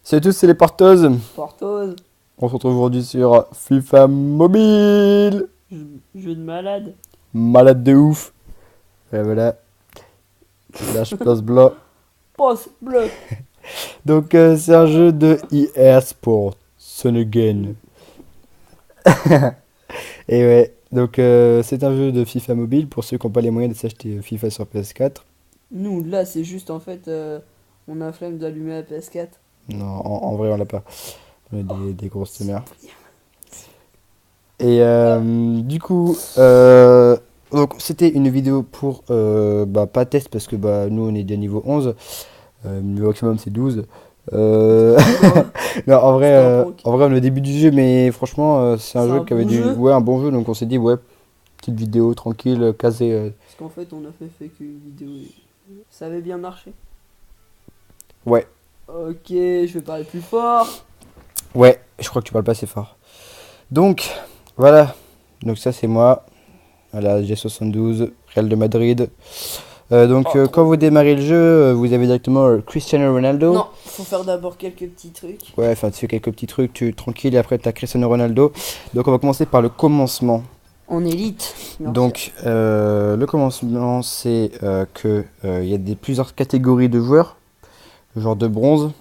Salut à tous, c'est les porteuses. Portose, On se retrouve aujourd'hui sur FIFA Mobile. jeu de malade. Malade de ouf. Et voilà, slash place blanc. Poste bleu. Donc c'est un jeu de EA Sports. Son again. Et ouais, donc c'est un jeu de FIFA Mobile pour ceux qui n'ont pas les moyens de s'acheter FIFA sur PS4. Nous, là, c'est juste en fait, on a flemme d'allumer la PS4. Non, en vrai on l'a pas. On est des grosses C'est tenaires. pour dire. Et du coup, donc c'était une vidéo pour, pas test parce que nous on est déjà niveau 11. Le maximum c'est 12. Non, Non, c'était un prank. en vrai, on est au début du jeu, mais franchement, c'est un C'est jeu un qui avait bon du. jeu. Ouais, un bon jeu, donc on s'est dit, ouais, petite vidéo tranquille, casée. Parce qu'en fait, on a fait qu'une vidéo. Ça avait bien marché. Ouais, Ok, je vais parler plus fort. ouais, je crois que tu parles pas assez fort. Donc, voilà. Donc, ça, c'est moi. Voilà, G72, Real de Madrid. Oh, Quand trop vous bien. démarrez le jeu, vous avez directement Cristiano Ronaldo. Non, faut faire d'abord quelques petits trucs. Ouais, enfin, tu fais quelques petits trucs, tu tranquille, et après, tu as Cristiano Ronaldo. Donc, on va commencer par le commencement. En élite, bien sûr. Donc, le commencement, c'est que il y a plusieurs catégories de joueurs, genre de bronze.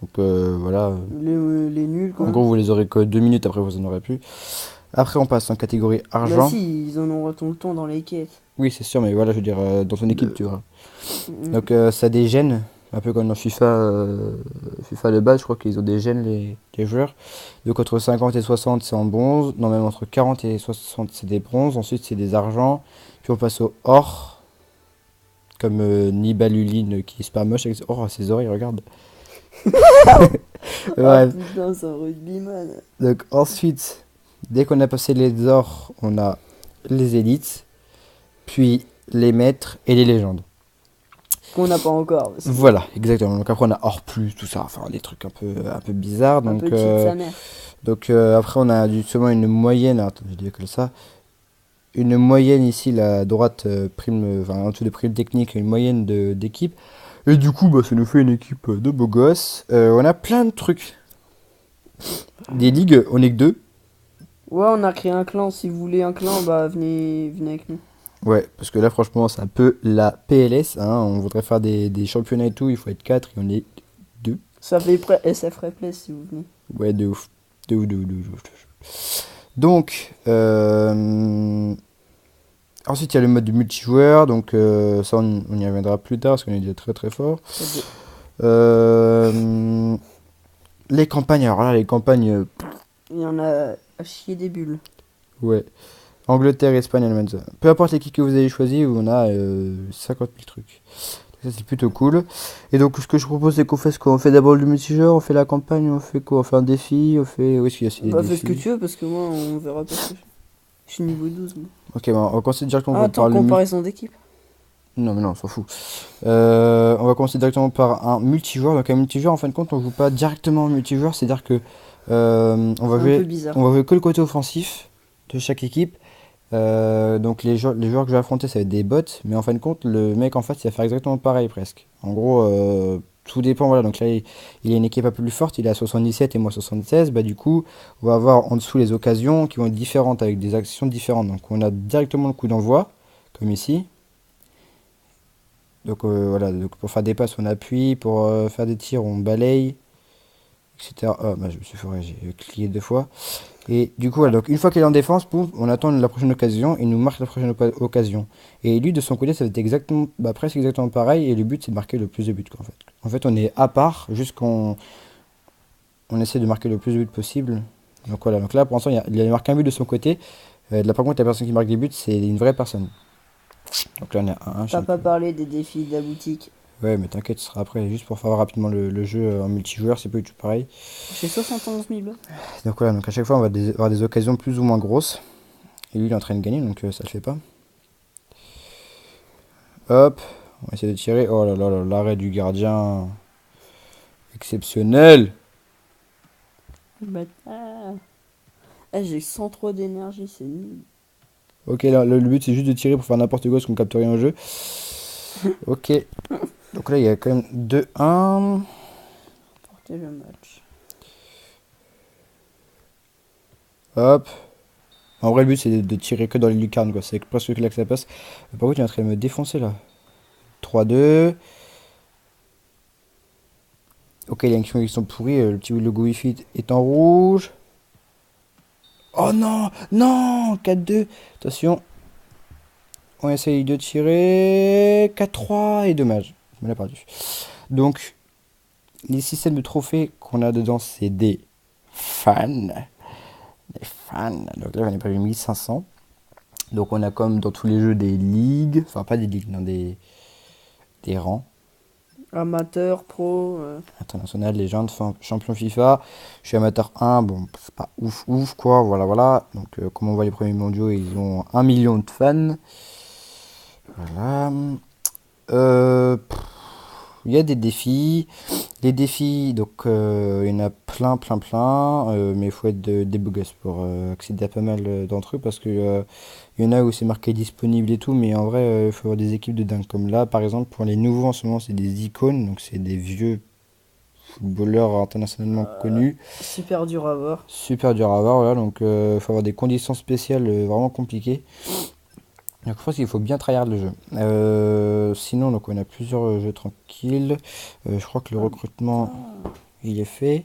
Donc, voilà. Les nuls, En quoi. gros, vous les aurez que 2 minutes, après, vous en aurez plus. Après, on passe en catégorie Bah argent. si, ils en auront tout le temps dans les quêtes. Oui, c'est sûr, mais voilà, je veux dire, dans ton équipe, De... tu vois. Mm. Donc, ça des gènes, un peu comme dans FIFA, FIFA de base, je crois qu'ils ont des gènes, les joueurs. Donc, entre 50 et 60, c'est en bronze. Non, même entre 40 et 60, c'est des bronzes. Ensuite, c'est des argents. Puis, on passe au or. Comme Nibaluline qui est super moche avec ses oreilles, regarde. Ah Bref. putain, c'est un rugbyman. Donc ensuite, dès qu'on a passé les ors, on a les élites, puis les maîtres et les légendes. Qu'on n'a pas encore. Parce que Voilà, exactement. Donc après on a or plus, tout ça, enfin des trucs un peu bizarres. un Donc, peu cheat sa mère. après on a justement une moyenne, attends, je dis comme ça. Une moyenne ici, la droite prime, enfin en dessous de prime technique, une moyenne d'équipe. Et du coup, ça nous fait une équipe de beaux gosses. On a plein de trucs. Des ligues, on est que deux. Ouais, on a créé un clan. Si vous voulez un clan, bah venez avec nous. Ouais, parce que là, franchement, c'est un peu la PLS. Hein. On voudrait faire des championnats et tout. Il faut être 4 et on est 2. Ça fait SF Replay si vous venez. Ouais, de ouf. De ouf, de ouf, de ouf, de ouf. Donc, ensuite, il y a le mode de multijoueur. Donc, ça, on y reviendra plus tard parce qu'on est déjà très très fort. Euh, les campagnes, alors là, les campagnes, Il y en a à chier des bulles. ouais. Angleterre, Espagne, Allemagne. Ça. Peu importe l'équipe que vous avez choisi, on a 50 000 trucs. Ça, c'est plutôt cool. Et donc, ce que je propose, c'est qu'on fait ce qu'on fait d'abord le multijoueur, on fait la campagne, on fait quoi? On fait un défi, on fait. Oui, est-ce qu'il y a aussi des Bah fais ce que défis? tu veux parce que moi on verra pas ce que je fais. Je suis niveau 12 moi. Ok, on va commencer directement Ah attends, par le multi. comparaison d'équipe. Non, mais non, on s'en fout. On va commencer directement par un multijoueur. Donc, un multijoueur, en fin de compte, on joue pas directement en multijoueur, c'est-à-dire que C'est un peu bizarre. on va jouer que le côté offensif de chaque équipe. Donc les joueurs que je vais affronter ça va être des bots, mais en fin de compte le mec en face il va faire exactement pareil presque. En gros tout dépend, voilà, donc là il a une équipe un peu plus forte, il est à 77 et moi 76, du coup on va avoir en dessous les occasions qui vont être différentes avec des actions différentes. Donc on a directement le coup d'envoi, comme ici. Donc voilà, donc pour faire des passes on appuie, pour faire des tirs on balaye, etc. Ah je me suis foiré, j'ai cliqué 2 fois. Et du coup, voilà, donc une fois qu'il est en défense, boum, on attend la prochaine occasion, il nous marque la prochaine occasion. Et lui, de son côté, ça va être exactement, presque exactement pareil, et le but, c'est de marquer le plus de buts, quoi, en fait. En fait, on est à part, jusqu'on on essaie de marquer le plus de buts possible. Donc voilà, donc là, pour l'instant, il a marqué un but de son côté. De là, par contre, la personne qui marque des buts, c'est une vraie personne. Donc là, on est à 1 T'as pas champion. parlé des défis de la boutique. Ouais, mais t'inquiète, ce sera après, juste pour faire rapidement le jeu en multijoueur, c'est pas du tout pareil. J'ai 71 000. Donc voilà, donc à chaque fois, on va avoir des occasions plus ou moins grosses. Et lui, il est en train de gagner, donc ça le fait pas. Hop, on va essayer de tirer. Oh là là là, l'arrêt du gardien. Exceptionnel. Bâtard. Ah, j'ai 103 d'énergie, c'est nul. Ok, là, le but c'est juste de tirer pour faire n'importe quoi parce qu'on capte rien au jeu. Ok, donc là il y a quand même 2-1. acheter le match. Hop. En vrai, le but, c'est de tirer que dans les lucarnes, quoi. C'est presque là que ça passe. Par contre, il est en train de me défoncer, là. 3-2. Ok, les actions qui sont pourries. Le petit logo Wi-Fi est en rouge. Oh non! Non! 4-2. Attention. On essaye de tirer. 4-3. Et dommage. On l'a perdu. Donc, les systèmes de trophées qu'on a dedans, c'est des fans. Des fans. Donc là, j'en ai prévu 1500. Donc on a comme dans tous les jeux des ligues. Enfin, pas des ligues, non, des rangs. Amateur, pro. International, légende, champion FIFA. Je suis amateur 1, bon, c'est pas ouf ouf quoi, voilà voilà. Donc comme on voit les premiers mondiaux, ils ont 1 million de fans. Voilà. Pff, il y a des défis. Les défis, donc il y en a plein, mais il faut être des beaux gosses pour accéder à pas mal d'entre eux parce que il y en a où c'est marqué disponible et tout, mais en vrai, il faut avoir des équipes de dingue. Comme là, par exemple, pour les nouveaux en ce moment, c'est des icônes, donc c'est des vieux footballeurs internationalement connus. Super dur à voir. Super dur à avoir, voilà, donc il faut avoir des conditions spéciales vraiment compliquées. Donc je pense qu'il faut bien tryhard le jeu. Sinon, donc on a plusieurs jeux tranquilles. Je crois que le recrutement, il est fait.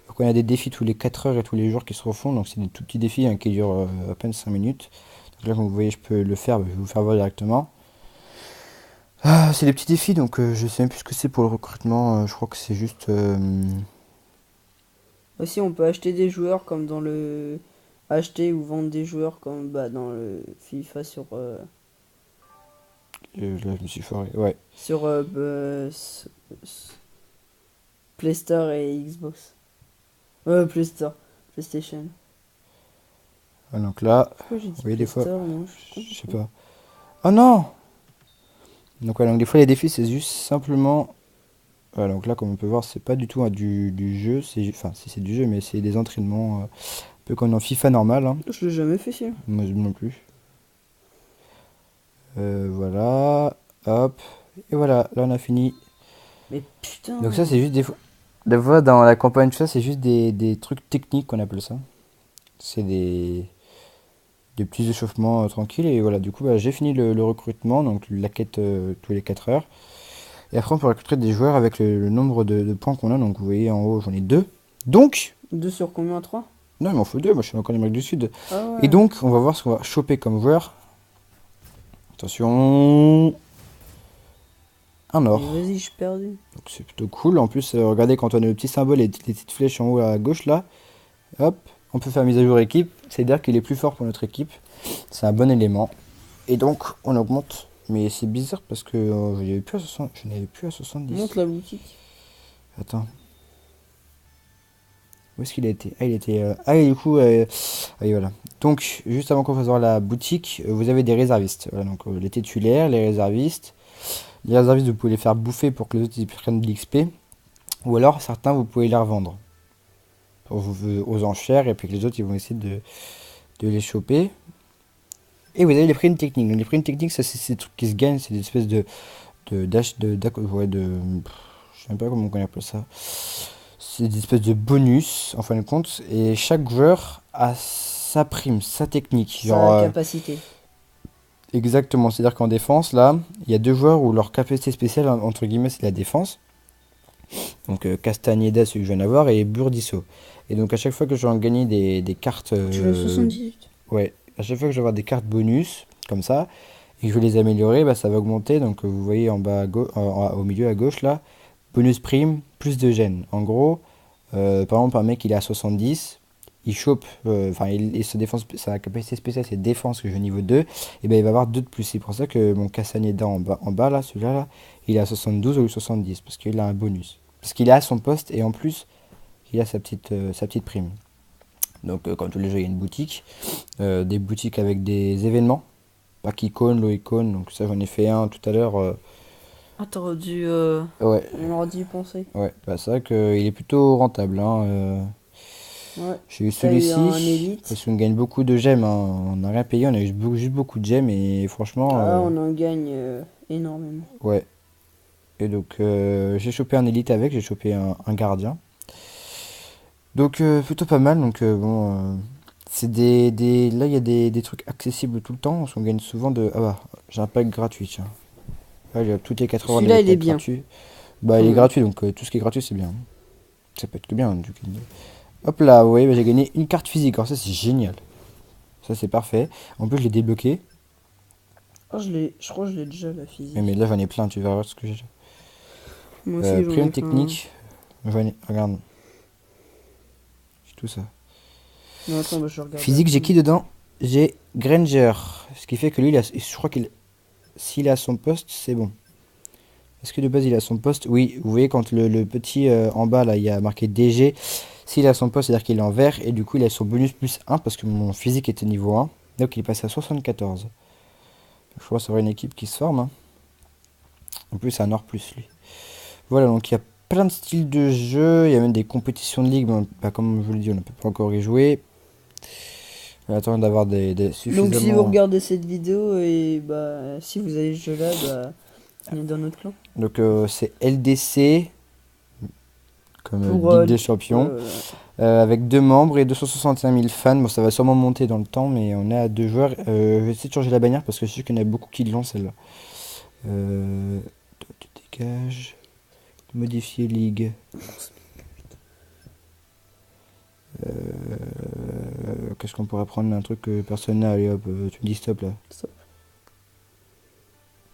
Donc on a des défis tous les 4 heures et tous les jours qui se refont. Donc c'est des tout petits défis hein, qui durent à peine 5 minutes. Donc là, comme vous voyez, je peux le faire. Je vais vous faire voir directement. Ah, c'est des petits défis, donc je sais même plus ce que c'est pour le recrutement. Je crois que c'est juste... Aussi, on peut acheter des joueurs comme dans le. Acheter ou vendre des joueurs comme dans le FIFA là, je me suis foiré. Ouais. sur Play Store et Xbox. Play Store, PlayStation. Ah, donc là, Pourquoi j'ai vous dit voyez Play des fois... Store, moi Je sais pas. Oh non! Donc, ouais, donc des fois les défis c'est juste simplement. Voilà, donc là comme on peut voir c'est pas du tout du jeu, enfin si c'est du jeu mais c'est des entraînements un peu comme dans FIFA normal. Hein. Je l'ai jamais fait, celui-là. Moi non plus. Voilà, hop, et voilà, là on a fini. Mais putain. Donc ça c'est juste des fois dans la campagne tout ça c'est juste des trucs techniques qu'on appelle ça. C'est des petits échauffements tranquilles et voilà du coup bah, j'ai fini le recrutement donc la quête tous les 4 heures. Et après, on peut recruter des joueurs avec le nombre de points qu'on a. Donc, vous voyez, en haut, j'en ai 2. Donc, 2 sur combien? 3? non, il m'en faut 2. Moi, je suis encore en Amérique du Sud. Ah ouais. Et donc, on va voir ce qu'on va choper comme joueur. Attention. Un or. Mais vas-y, je suis perdu. Donc, c'est plutôt cool. En plus, regardez, quand on a le petit symbole et les petites flèches en haut à gauche, là, hop, on peut faire mise à jour équipe. C'est-à-dire qu'il est plus fort pour notre équipe. C'est un bon élément. Et donc, on augmente. Mais c'est bizarre parce que je n'avais plus à 60, je n'avais plus à 70. Monte la boutique. Attends. Où est-ce qu'il a été? Ah, il était. Ah, et du coup. Ah, oui, voilà. Donc, juste avant qu'on fasse voir la boutique, vous avez des réservistes. Voilà, donc les titulaires, les réservistes. Les réservistes, vous pouvez les faire bouffer pour que les autres ils prennent de l'XP. Ou alors, certains, vous pouvez les revendre aux enchères et puis que les autres, ils vont essayer de les choper. Et vous avez les primes techniques. Donc, les primes techniques, ça, c'est des trucs qui se gagnent. C'est des espèces je sais même pas comment on appelle ça. C'est des espèces de bonus en fin de compte et chaque joueur a sa prime, sa technique. Genre, Sa capacité. exactement, c'est-à-dire qu'en défense, là, il y a deux joueurs où leur capacité spéciale, entre guillemets, c'est la défense. Donc Castagneda, celui que je viens d'avoir, et Burdisso. Et donc à chaque fois que je vais en gagner des cartes... Tu veux 78? Ouais, à chaque fois que je vais avoir des cartes bonus, comme ça, et que je vais les améliorer, bah, ça va augmenter. Donc vous voyez en bas au milieu à gauche, là, bonus prime, plus de gènes. En gros, par exemple, un mec il est à 70, il chope, enfin, il se défense, sa capacité spéciale c'est défense que j'ai au niveau 2, et ben il va avoir 2 de plus. C'est pour ça que mon Castagneda en bas là, celui-là, là, il est à 72 au lieu de 70, parce qu'il a un bonus. Parce qu'il est à son poste et en plus, il a sa petite prime. Donc, comme tous les jeux, il y a une boutique, des boutiques avec des événements, pack icône, low icône, donc ça j'en ai fait un tout à l'heure. Ah, t'aurais dû. Ouais, On aurait dû y penser. ouais, bah, c'est vrai qu'il est plutôt rentable. Hein, Ouais. j'ai eu T'as eu un celui-ci, élite. parce qu'on gagne beaucoup de gemmes. Hein. On n'a rien payé, on a eu juste beaucoup de gemmes et franchement, Ah, on en gagne énormément. ouais. Et donc j'ai chopé un élite avec, j'ai chopé un gardien. Donc plutôt pas mal. Donc bon, c'est là il y a des trucs accessibles tout le temps. On gagne souvent de. Ah bah, j'ai un pack gratuit, tiens. Là, toutes les 4 heures, on a Celui-là, des il est packs bien. gratuits. Bah, il est Ouais. gratuit, donc tout ce qui est gratuit, c'est bien. Ça peut être que bien, du coup. Hop là, ouais, bah, j'ai gagné une carte physique. Alors ça, c'est génial. Ça, c'est parfait. En plus, je l'ai débloqué. Oh, je crois que je l'ai déjà, la Mais physique. là, j'en ai plein, tu vas voir ce que j'ai. Moi aussi, j'en Prime ai plein. technique. Regarde, j'ai tout ça. Non, attends, bah, je vais regarder Physique, après. j'ai qui dedans? J'ai Granger. Ce qui fait que lui, je crois qu'il, s'il est à son poste, c'est bon. Est-ce que de base il est à son poste? Oui, vous voyez quand le petit en bas là, il y a marqué DG. S'il est à son poste, c'est-à-dire qu'il est en vert. Et du coup, il a son bonus plus 1 parce que mon physique était niveau 1. Donc il est passé à 74. Je crois que ça aurait une équipe qui se forme, hein. En plus, c'est un or plus lui. Voilà, donc il y a plein de styles de jeu. Il y a même des compétitions de ligue. Mais comme je vous l'ai dit, on ne peut pas encore y jouer. On attend d'avoir Donc, si vous suffisamment. regardez cette vidéo et bah, si vous avez ce jeu-là, bah, venez dans notre clan. Donc c'est LDC, comme Pour. Ligue des Ouais, Champions. voilà. Avec 2 membres et 261 000 fans. Bon, ça va sûrement monter dans le temps, mais on est à 2 joueurs. Je vais essayer de changer la bannière parce que je sais qu'il y en a beaucoup qui l'ont celle-là. Toi, tu dégages. Modifier ligue. Qu'est-ce qu'on pourrait prendre? Un truc que personne n'a. Allez hop, tu me dis stop là. Stop.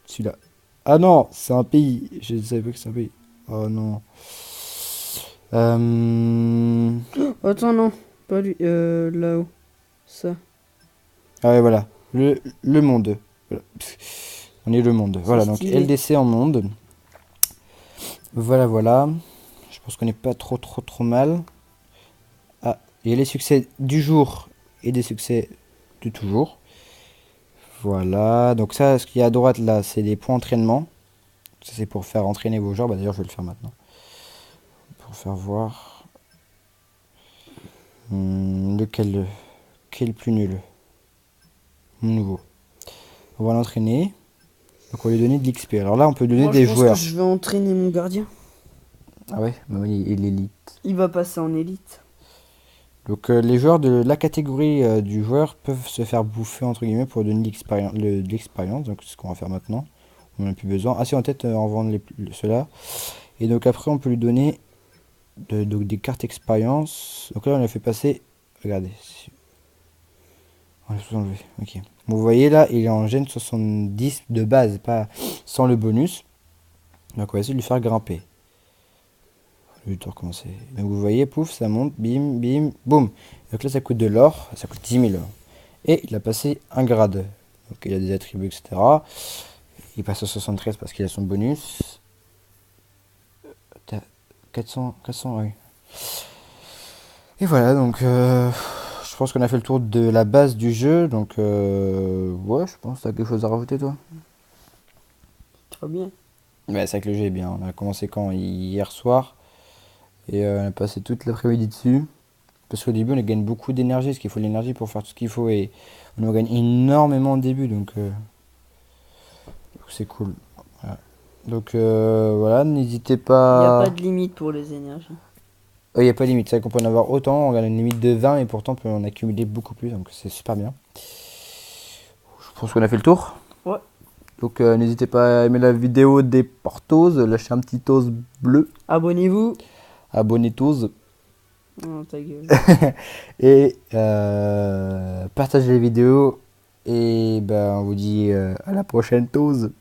Celui-là. Ah non, c'est un pays. Je ne savais pas que c'est un pays. Oh non. Attends, non, pas lui. Là-haut. Ça. Ah ouais, voilà. Le monde. Voilà. On est le monde. C'est Voilà, donc stylé. LDC en monde. Voilà, voilà. Je pense qu'on n'est pas trop mal. Ah, il y a les succès du jour et des succès de toujours. Voilà. Donc ça, ce qu'il y a à droite là, c'est des points d'entraînement. Ça, c'est pour faire entraîner vos joueurs. Bah, d'ailleurs, je vais le faire maintenant. Pour faire voir. Lequel qui est le plus nul? Mon nouveau. On va l'entraîner. Donc on va lui donner de l'XP. Alors là, on peut donner Moi, je des pense que joueurs. je vais entraîner mon gardien. Ah ouais, bah oui, il est élite. Il va passer en élite. Donc les joueurs de la catégorie du joueur peuvent se faire bouffer entre guillemets pour donner de l'expérience. Donc c'est ce qu'on va faire maintenant. On n'en a plus besoin. Ah si, en tête, on vend ceux-là. Et donc après, on peut lui donner donc, des cartes expérience. Donc là, on a fait passer. Regardez. On va tout enlever. Ok. Bon, vous voyez là, il est en gène 70 de base, pas sans le bonus. Donc on va essayer de lui faire grimper. Je vais tout recommencer. Donc vous voyez, pouf, ça monte, bim, bim, boum. Donc là, ça coûte de l'or, ça coûte 10 000 €. Et il a passé un grade. Donc il a des attributs, etc. Il passe à 73 parce qu'il a son bonus. 400, oui. Et voilà, donc je pense qu'on a fait le tour de la base du jeu. Donc ouais, je pense que tu as quelque chose à rajouter toi. Très bien. Ouais, c'est vrai que le jeu est bien. On a commencé quand? Hier soir. Et on a passé toute l'après-midi dessus. Parce qu'au début, on gagne beaucoup d'énergie, parce qu'il faut de l'énergie pour faire tout ce qu'il faut. Et on en gagne énormément au début, donc c'est cool. Voilà. Donc voilà, n'hésitez Il n'y a pas pas. de limite pour les énergies. Il n'y a pas de limite, c'est vrai qu'on peut en avoir autant, on a une limite de 20, et pourtant on peut en accumuler beaucoup plus, donc c'est super bien. Je pense qu'on a fait le tour. Ouais. Donc n'hésitez pas à aimer la vidéo des Portos, lâchez un petit os bleu, Abonnez-vous. abonnez-tous, Oh, ta gueule. et partagez les vidéos. Et ben on vous dit à la prochaine tose.